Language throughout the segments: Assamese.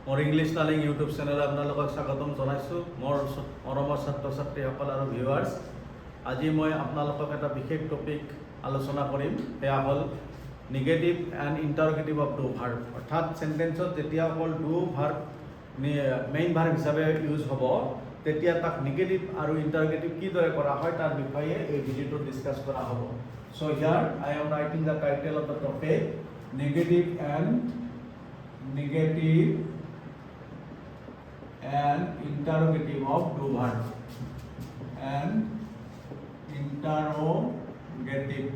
মোৰ ইংলিছ লাৰ্ণিং ইউটিউব চেনেলত আপোনালোকক স্বাগতম জনাইছোঁ। মোৰ মৰমৰ ছাত্ৰ ছাত্ৰীসকল আৰু ভিউৱাৰ্ছ, আজি মই আপোনালোকক এটা বিশেষ টপিক আলোচনা কৰিম। সেয়া হ'ল negative and interrogative of do verb. অৰ্থাৎ চেণ্টেন্সত যেতিয়া অকল ডু ভাৰ্ব মেইন ভাৰ্ব হিচাপে ইউজ হ'ব, তেতিয়া তাক নিগেটিভ আৰু ইণ্টাৰগেটিভ কিদৰে কৰা হয় তাৰ বিষয়ে এই ভিডিঅ'টোত ডিছকাছ কৰা হ'ব। So' here I am writing the title of the topic negative and interrogative of do verb and interrogative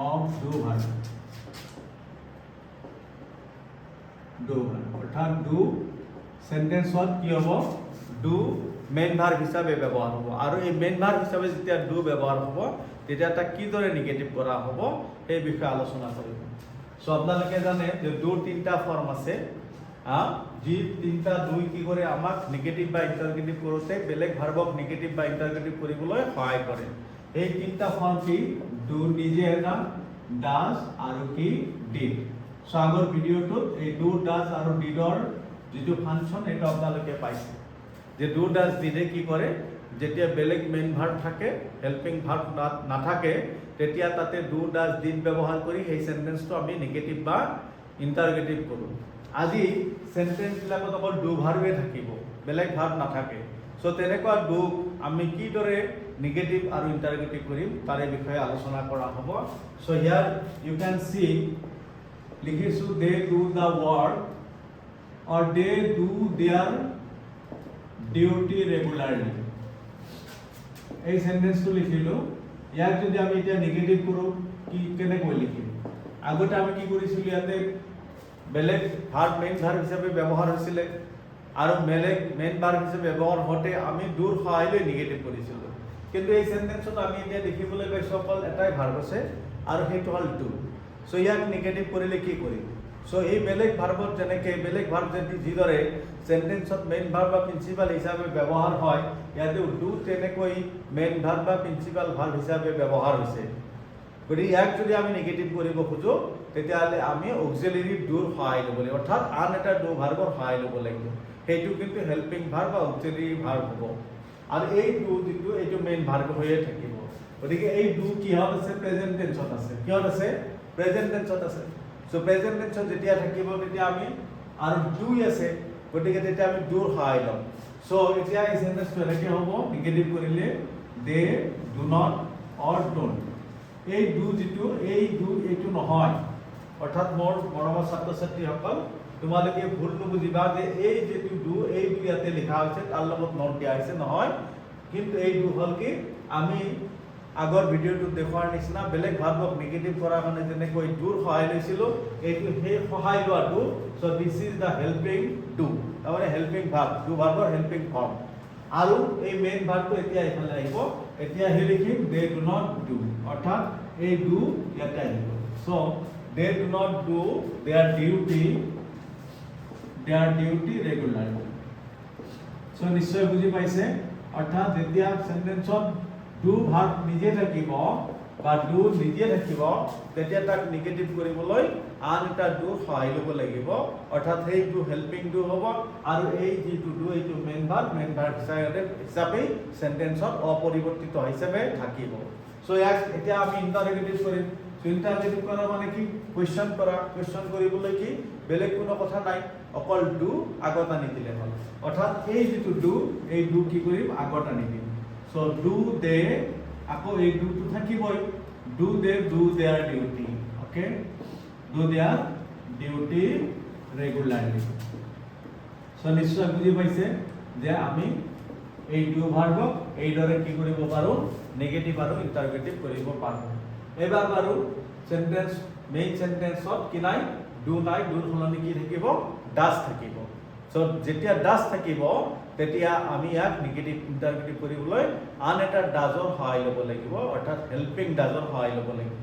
of do verb অর্থাৎ do সেন্টেন্সত কি হ'ব, do মেইন ভার্ব হিসাবে ব্যবহার হ'ব আৰু এই মেইন ভাৰ্ব হিসাবে যেতিয়া do ব্যবহাৰ হ'ব তেতিয়া তাক কিদৰে নিগেটিভ কৰা হ'ব সেই বিষয়ে আলোচনা কৰিম। সো আপোনালোকে জানে যে do তিনিটা ফৰ্ম আছে। যি তিনিটা দুই কি কৰে আমাক নিগেটিভ বা ইণ্টাৰগেটিভ কৰোঁতে বেলেগ ভাৰ্বক নিগেটিভ বা ইণ্টাৰগেটিভ কৰিবলৈ সহায় কৰে। এই তিনিটা ফৰ্ম কি, ডু নিজে এটা, ডাজ আৰু কি ডিড। সো আগৰ ভিডিঅ'টোত এই ডু ডাজ আৰু ডিডৰ যিটো ফাংচন এইটো আপোনালোকে পাইছে যে ডু ডাজ ডিডে কি কৰে, যেতিয়া বেলেগ মেইন ভাৰ্ব থাকে, হেল্পিং ভাৰ্ব নাথাকে, তেতিয়া তাতে ডু ডাজ ডিড ব্যৱহাৰ কৰি সেই চেণ্টেন্সটো আমি নিগেটিভ বা ইণ্টাৰগেটিভ কৰোঁ। আজি চেণ্টেন্সবিলাকত অকল ডু ভাৰ্বে থাকিব, বেলেগ ভাৰ্ব নাথাকে। চ' তেনেকুৱা ডু আমি কিদৰে নিগেটিভ আৰু ইণ্টাৰগেটিভ কৰিম তাৰে বিষয়ে আলোচনা কৰা হ'ব। So' hear you can see লিখিছোঁ they do the work or they do their duty regularly. এই চেণ্টেন্সটো লিখিলোঁ। ইয়াক যদি আমি এতিয়া নিগেটিভ কৰোঁ কি কেনেকৈ লিখিম? আগতে আমি কি কৰিছিলোঁ, ইয়াতে বেলেগ ভাৰ্ব মেইন ভাৰ্ব হিচাপে ব্যৱহাৰ হৈছিলে আৰু বেলেগ মেইন ভাৰ্ব হিচাপে ব্যৱহাৰ হওঁতে আমি ডুৰ সহায় লৈ নিগেটিভ কৰিছিলোঁ। কিন্তু এই চেণ্টেন্সত আমি এতিয়া দেখিবলৈ পাইছোঁ অকল এটাই ভাৰ্ব আছে আৰু সেইটো হ'ল ডু। চ' ইয়াক নিগেটিভ কৰিলে কি কৰিম? চ' এই বেলেগ ভাৰ্বত যেনেকৈ বেলেগ ভাৰ্ব যদি যিদৰে চেণ্টেন্সত মেইন ভাৰ্ব বা প্ৰিন্সিপাল হিচাপে ব্যৱহাৰ হয়, ইয়াতে ডু তেনেকৈ মেইন ভাৰ্ব বা প্ৰিন্সিপাল ভাৰ্ব হিচাপে ব্যৱহাৰ হৈছে। গতিকে ইয়াক যদি আমি নিগেটিভ কৰিব খোজোঁ তেতিয়াহ'লে আমি অক্সিলাৰী ডুৰ সহায় ল'ব লাগিব, অৰ্থাৎ আন এটা ডু ভাৰ্বৰ সহায় ল'ব লাগিব। সেইটো কিন্তু হেল্পিং ভাৰ্ব বা অক্সিলাৰী ভাৰ্ব হ'ব আৰু এই ডু যিটো এইটো মেইন ভাৰ্ব হৈয়ে থাকিব। গতিকে এই ডু কিহত আছে? প্ৰেজেণ্ট টেন্সত আছে। কিহত আছে? প্ৰেজেণ্ট টেন্সত আছে। চ' প্ৰেজেণ্ট টেন্সত যেতিয়া থাকিব তেতিয়া আমি আৰু ডুই আছে, গতিকে তেতিয়া আমি ডুৰ সহায় ল'ম। চ' এতিয়া এই চেণ্টেন্সটো এনেকৈ হ'ব, নিগেটিভ কৰিলে they do not or don't. এই ডু যিটো এই ডু এইটো নহয়, অৰ্থাৎ মোৰ মৰমৰ ছাত্ৰ ছাত্ৰীসকল তোমালোকে ভুল নুবুজিবা যে এই যিটো ডু এই ডু ইয়াতে লিখা হৈছে তাৰ লগত নট দিয়া হৈছে, নহয়। কিন্তু এই ডু হ'ল কি, আমি আগৰ ভিডিঅ'টোত দেখুৱাৰ নিচিনা বেলেগ ভাৰ্বক নিগেটিভ কৰাৰ কাৰণে যেনেকৈ ডুৰ সহায় লৈছিলোঁ, এইটো সেই সহায় লোৱা do. So' this is the helping do, তাৰমানে হেল্পিং ভাৰ্ব, ডু ভাৰ্বৰ হেল্পিং ফৰ্ম। আৰু এই মেইন ভাৰ্বটো এতিয়া এইফালে আহিব, এতিয়া সেই লিখিম দে ডু নট ডু, অৰ্থাৎ এই ডু ইয়াতে আহিব। চ' they do not do their duty regularly. So নিশ্চয় বুজি পাইছে, অৰ্থাৎ যেতিয়া সেন্টেন্সত ডু ভাৰ্ব নিজে থাকিব বা ডু নিজে থাকিব তেতিয়া তাক নিগেটিভ কৰিবলৈ আন এটা ডু সহায় ল'ব লাগিব, অৰ্থাৎ সেই ডু হেল্পিং ডু হ'ব আৰু এই যিটো ডু এইটো মেইন ভাৰ্ব হিচাপে সেন্টেন্সত অপৰিৱৰ্তিত হিচাপে থাকিব। চ' ইয়াক এতিয়া আমি ইণ্টাৰগেটিভ কৰিম। ইণ্টাৰগেটিভ কৰা মানে কি, কুৱেশ্যন কৰা। কুৱেশ্যন কৰিবলৈ কি বেলেগ কোনো কথা নাই, অকল ডু আগত আনি দিলে হ'ল। অৰ্থাৎ এই যিটো ডু এই ডু কি কৰিম, আগত আনি দিম। চ' ডু দে, আকৌ এই ডুটো থাকিবই, do they do their duty, okay, do their duty regularly. So' নিশ্চয় বুজি পাইছে যে আমি এই ডু ভাৰ্বক এইদৰে কি কৰিব পাৰোঁ, নিগেটিভ আৰু ইণ্টাৰগেটিভ কৰিব পাৰোঁ। এবাৰ বাৰু চেণ্টেন্স মেইন চেণ্টেন্সত কি নাই, ডু নাই, ডুৰ সলনি কি থাকিব, ডাজ থাকিব। চ' যেতিয়া ডাজ থাকিব তেতিয়া আমি ইয়াক নিগেটিভ ইণ্টাৰগেটিভ কৰিবলৈ আন এটা ডাজৰ সহায় ল'ব লাগিব, অৰ্থাৎ হেল্পিং ডাজৰ সহায় ল'ব লাগিব।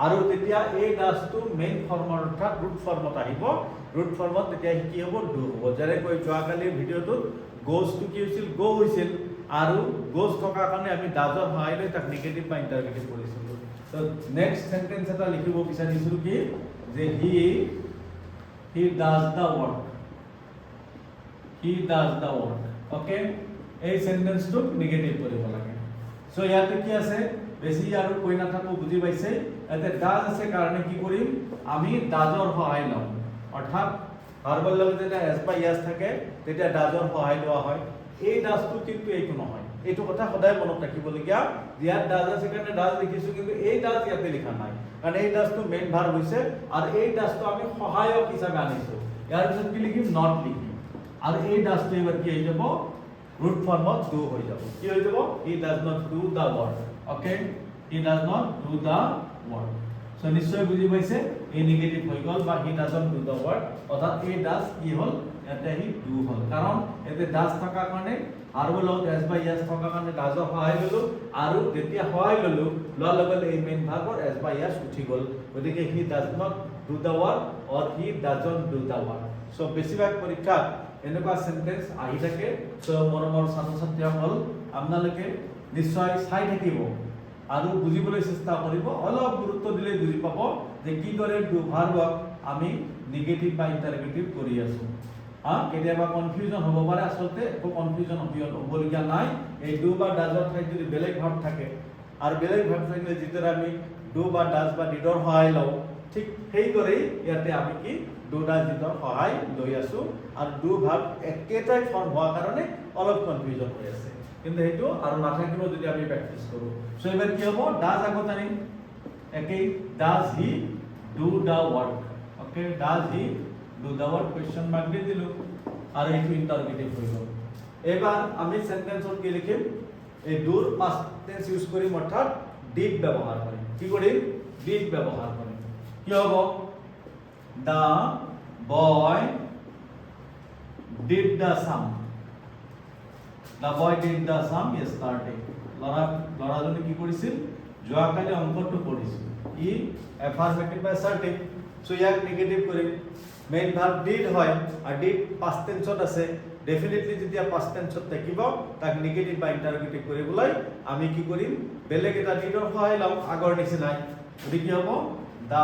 আৰু তেতিয়া এই ডাজটো মেইন ফৰ্মৰ অৰ্থাৎ ৰুট ফৰ্মত আহিব। ৰুট ফৰ্মত তেতিয়া কি হ'ব, ডু হ'ব। যেনেকৈ যোৱাকালিৰ ভিডিঅ'টোত গ'জটো কি হৈছিল, গ' হৈছিল আৰু গ'জ থকাৰ কাৰণে আমি ডাজৰ সহায় লৈ তাক নিগেটিভ বা ইণ্টাৰগেটিভ কৰিছিলোঁ। চ' নেক্সট চেণ্টেন্স এটা লিখিব বিচাৰিছিলোঁ কি, যে হি he does the work, he does the work. Okay, এই সেন্টেন্সটো নেগেটিভ কৰিব লাগে। সো ইয়াতে কি আছে, বেছি আৰু কৈ নাথাকো, বুজি পাইছে। এতে ডাজ আছে কাৰণে কি কৰিম, আমি ডাজৰ সহায় লম, অৰ্থাৎ ভাৰ্বৰ লগত যেতিয়া এছ বা ইয়াছ থাকে তেতিয়া ডাজৰ সহায় লোৱা হয়। এই ডাজটো কিন্তু এইটো নহয়, এইটো কথা সদায় মনত ৰাখিবলগীয়া। ইয়াত ডাজ আছে কাৰণে ডাজ লিখিছো, কিন্তু এই ডাজ ইয়াতে লিখা নাই, কাৰণ এই ডাজটো মেইন ভাৰ্ব হৈছে আৰু এই ডাজটো আমি সহায়ক হিচাপে আনিছো। ইয়াৰ পিছত কি লিখিম, নট লিখিম, আৰু এই ডাজটো এবাৰ কি হৈ যাব, root formত do হৈ যাব। কি হৈ যাব, he does not do the work. Okay, he does not do the work. So নিশ্চয় বুজি পাইছে, এই নেগেটিভ হৈ গল বা he doesn't do the work, অৰ্থাৎ এই does কি হল, এটা হি do হল, কাৰণ এতে does থকা কাৰণে আৰু লগত s বা yes থকা কাৰণে does সহায় ললো, আৰু যেতিয়া সহায় ললো লোৱাৰ লগে লগে এই মেইন ভাৰ্বৰ s বা yes উঠি গল, গতিকে he does not do the work or he doesn't do the work. So বেছিভাগ পৰীক্ষাত এনেকুৱা সেন্টেন্স আহি থাকে। সো মৰমৰ ছাত্ৰ ছাত্ৰীসকল আপোনালোকে নিশ্চয় চাই থাকিব আৰু বুজিবলৈ চেষ্টা কৰিব, অলপ গুৰুত্ব দিলে বুজি পাব যে কিদৰে ডু ভাৰ্বক আমি নেগেটিভ বা ইন্টাৰগেটিভ কৰি আছো। কেতিয়াবা কনফিউজন হ'ব পাৰে, আচলতে একো কনফিউজন হ'বলগীয়া নাই। এই ডু বা ডাজৰ ঠাইত যদি বেলেগ ভাৰ্ব থাকে আৰু বেলেগ ভাৰ্ব থাকিলে যিদৰে আমি ডু বা ডাজ বা ডিডৰ সহায় লওঁ, ঠিক সেইদৰেই ইয়াতে আমি কি ডু ডাজ ডিডৰ সহায় লৈ আছো, আৰু ডু ভাৰ্ব একেটাই ফৰ্ম হোৱাৰ কাৰণে অলপ কনফিউজন হৈ আছে, কিন্তু সেইটো আৰু নাথাকিলেও যদি আমি প্ৰেক্টিছ কৰো। সো এবাৰ কি হ'ব, ডাজ আগত আনিম, একেই does he do the work. Okay, does he do the work, question mark দিয়ে দিলো, আর এইটো ইন্টারগেটিভ হৈ গল। এবাৰ আমি সেন্টেন্সত কি লিখিম, এই ডুৰ পাস্ট টেন্স ইউজ কৰিম, অৰ্থাৎ ডিড ব্যৱহাৰ কৰিম। কি কৰিম, ডিড ব্যৱহাৰ কৰিম। কি হ'ব, the boy did the sum, the boy did the sum yesterday. লৰাজনে কি কৰিছিল, যোৱাকালি অংকটো কৰিছিল। ই এফাৰ্মেটিভ বা assertive, সো ইয়াক নেগেটিভ কৰিম। মেইন ভাৰ্ব ডিড হয় আৰু ডিড পাস্ট টেন্সত আছে, ডেফিনেটলি যেতিয়া পাস্ট টেন্সত থাকিব তাক নেগেটিভ বা ইন্টাৰগেটিভ কৰিবলৈ আমি কি কৰিম, বেলেগ এটা ডিডৰ সহায় লম আগৰ নিচিনাই। গতিকে কি হ'ব, the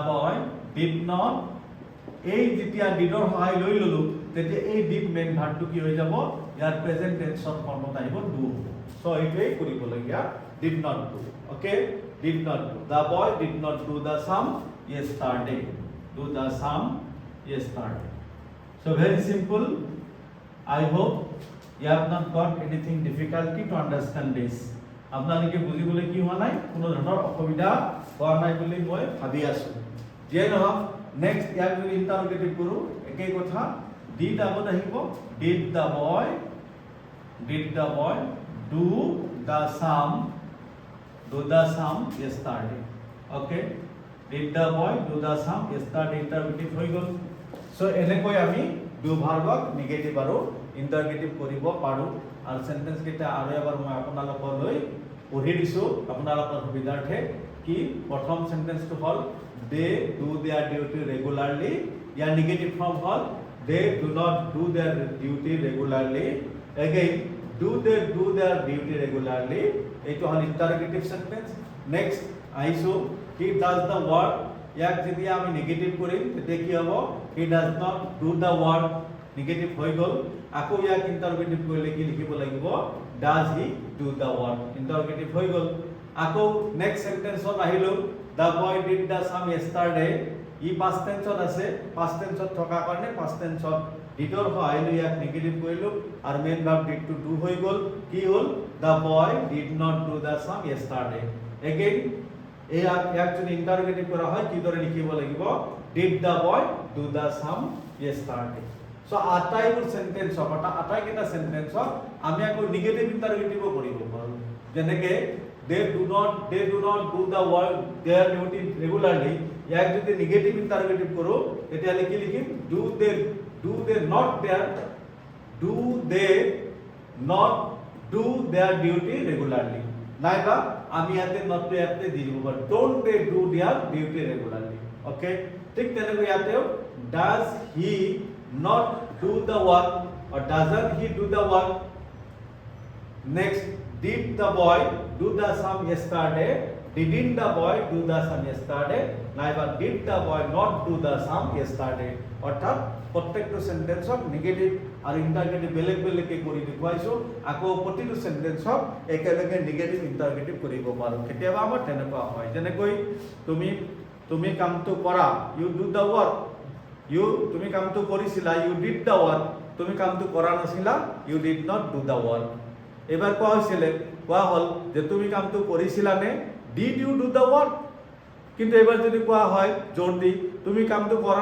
boy did not, এই যেতিয়া ডিডৰ সহায় লৈ ললো তেতিয়া এই ডিড মেইন ভাৰ্বটো কি হৈ যাব, ইয়াৰ প্ৰেজেন্ট টেন্সত ফৰ্মত আহিব ডু। সো এইটোৱে কৰিবলগীয়া, did not do. Okay, did not do, the boy did not do the sum yesterday, do the sum yesterday. So very simple. I hope you have not got anything difficulty to understand this. আপোনালোকে বুজিবলৈ কি হোৱা নাই, কোনো ধৰণৰ অসুবিধা হোৱা নাই বুলি মই ভাবি আছো। যিয়ে নহওক, নেক্সট ইয়াক যদি ইন্টাৰগেটিভ কৰো, একেই কথা, ডিড আগত আহিব, did the boy do the sum yesterday. Okay, did the boy do the sum yesterday, ইন্টাৰগেটিভ হৈ গল। সো এনেকৈ আমি ডু ভাৰ্বক নেগেটিভ আৰু ইন্টাৰগেটিভ কৰিব পাৰো। আৰু সেন্টেন্স কেইটা আৰু এবাৰ মই আপোনালোকলৈ পঢ়ি দিছো আপোনালোকৰ সুবিধাৰ্থে। কি প্ৰথম সেন্টেন্সটো হ'ল, they do their duty regularly, ইয়াৰ নেগেটিভ ফৰ্ম হ'ল they do not do their duty regularly. Again, do they do their duty regularly, এইটো হ'ল ইন্টাৰগেটিভ সেন্টেন্স। নেক্সট আহিছো, হি ডাজ দ্য ওয়াৰ্ক, ইয়াক যেতিয়া আমি নেগেটিভ কৰিম তেতিয়া কি হ'ব, he does not do the work, negative হৈ গল। আকৌ ইয়াক ইন্টাৰগেটিভ কৰিলে কি লিখিব লাগিব, does he do the work, interrogative হৈ গল। আকৌ নেক্সট সেন্টেন্সত আহিলো, the boy did the sum yesterday, ই পাস্ট টেন্সত আছে, পাস্ট টেন্সত থকা কাৰণে পাস্ট টেন্সত ডিডৰ সহায় লৈ ইয়াক নেগেটিভ কৰিলো, আৰু main verb did to do হৈ গল। কি হ'ল, the boy did not do the sum yesterday. Again ইয়াক যদি ইন্টাৰগেটিভ কৰা হয় কিদৰে লিখিব লাগিব, did the boy do the sum yesterday. So আটাইবোৰ সেন্টেন্সক, আটাইকেইটা সেন্টেন্সক আমি আকৌ নেগেটিভ ইন্টাৰগেটিভো কৰিব পাৰোঁ। যেনেকৈ they do not do the work their duty regularly, ইয়াক যদি নেগেটিভ ইন্টাৰগেটিভ কৰো তেতিয়াহ'লে কি লিখিম, do they not do their duty regularly, নাইবা আমি ইয়াতে নটটো ইয়াতে দি দিব পাৰোঁ, don't they do their duty regularly. Okay, ঠিক তেনেকৈ ইয়াতেও does he not do the work or doesn't he do the work. Next, did the boy do the sum yesterday, didn't the boy do the sum yesterday, নাইবা did the boy not do the sum yesterday। অর্থাৎ প্ৰত্যেকটো সেন্টেন্সক নেগেটিভ আৰু ইন্টাৰগেটিভ বেলেগ বেলেগকৈ কৰি দেখুৱাইছো। আকৌ প্ৰতিটো সেন্টেন্সক একেলগে নেগেটিভ ইন্টাৰগেটিভ কৰিব পাৰো। কেতিয়াবা আমাৰ তেনেকুৱা হয়, যেনেকৈ তুমি কামটো কৰা, you do the work, তুমি কামটো কৰিছিলা, you did the work, তুমি কামটো কৰা নাছিলা, you did not do the work। এবাৰ কোৱা হ'ল যে তুমি কামটো কৰিছিলানে, did you do the work? কিন্তু এবাৰ যদি কোৱা হয় জোৰ দি তুমি কামটো কৰা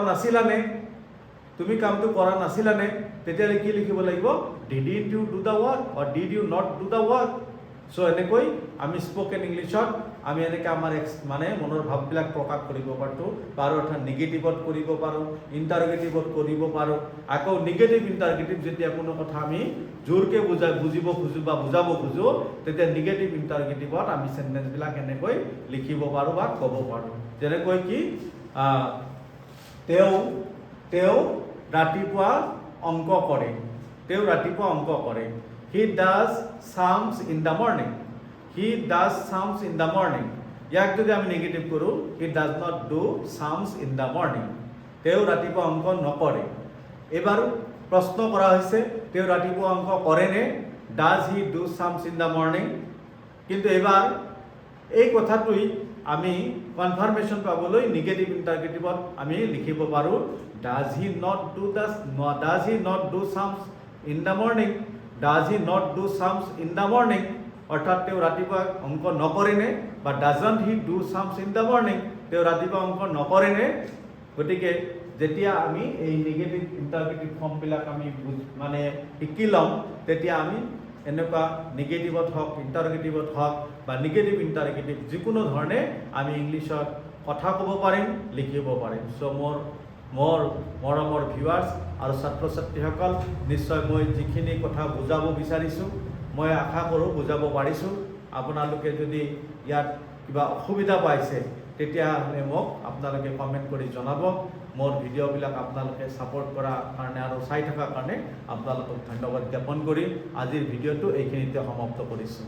নাছিলানে, তেতিয়াহ'লে কি লিখিব লাগিব, didn't you do the work or did you not do the work? So এনেকৈ আমি স্পোকেন ইংলিছত আমি এনেকৈ আমাৰ মানে মনৰ ভাৱবিলাক প্ৰকাশ কৰিব পাৰোঁ, অৰ্থাৎ নেগেটিভত কৰিব পাৰোঁ, ইণ্টাৰগেটিভত কৰিব পাৰোঁ। আকৌ নেগেটিভ ইণ্টাৰগেটিভ যেতিয়া কোনো কথা আমি জোৰকৈ বুজিব খোজোঁ বা বুজাব খোজোঁ, তেতিয়া নেগেটিভ ইণ্টাৰগেটিভত আমি চেণ্টেন্সবিলাক এনেকৈ লিখিব পাৰোঁ বা ক'ব পাৰোঁ। যেনেকৈ কি তেওঁ ৰাতিপুৱা অংক কৰে, he does sums in the morning, ইয়াক যদি আমি নেগেটিভ কৰোঁ, he does not do sums in the morning, তেওঁ ৰাতিপুৱা অংক নকৰে। এবাৰ প্ৰশ্ন কৰা হৈছে তেওঁ ৰাতিপুৱা অংক কৰেনে, does he do sums in the morning? কিন্তু এবাৰ এই কথাটোই আমি কনফাৰ্মেশ্যন পাবলৈ নেগেটিভ ইণ্টাৰগেটিভত আমি লিখিব পাৰোঁ, does he not do sums in the morning? Does he not do sums in the morning? অৰ্থাৎ তেওঁ ৰাতিপুৱা অংক নকৰেনে, বা doesn't he do sums in the morning? তেওঁ ৰাতিপুৱা অংক নকৰেনে? গতিকে যেতিয়া আমি এই নেগেটিভ ইণ্টাৰগেটিভ ফৰ্মবিলাক আমি মানে শিকি ল'ম, তেতিয়া আমি এনেকুৱা নেগেটিভত হওক, ইণ্টাৰগেটিভত হওক বা নেগেটিভ ইণ্টাৰগেটিভ যিকোনো ধৰণে আমি ইংলিছত কথা ক'ব পাৰিম, লিখিব পাৰিম। চ' মোৰ মৰমৰ ভিউৱাৰ্ছ আৰু ছাত্ৰ ছাত্ৰীসকল, নিশ্চয় মই যিখিনি কথা বুজাব বিচাৰিছোঁ, মই আশা কৰোঁ বুজাব পাৰিছোঁ। আপোনালোকে যদি ইয়াত কিবা অসুবিধা পাইছে তেতিয়াহ'লে মোক আপোনালোকে কমেণ্ট কৰি জনাব। মোৰ ভিডিঅ'বিলাক আপোনালোকে ছাপোৰ্ট কৰাৰ কাৰণে আৰু চাই থকাৰ কাৰণে আপোনালোকক ধন্যবাদ জ্ঞাপন কৰি আজিৰ ভিডিঅ'টো এইখিনিতে সমাপ্ত কৰিছোঁ।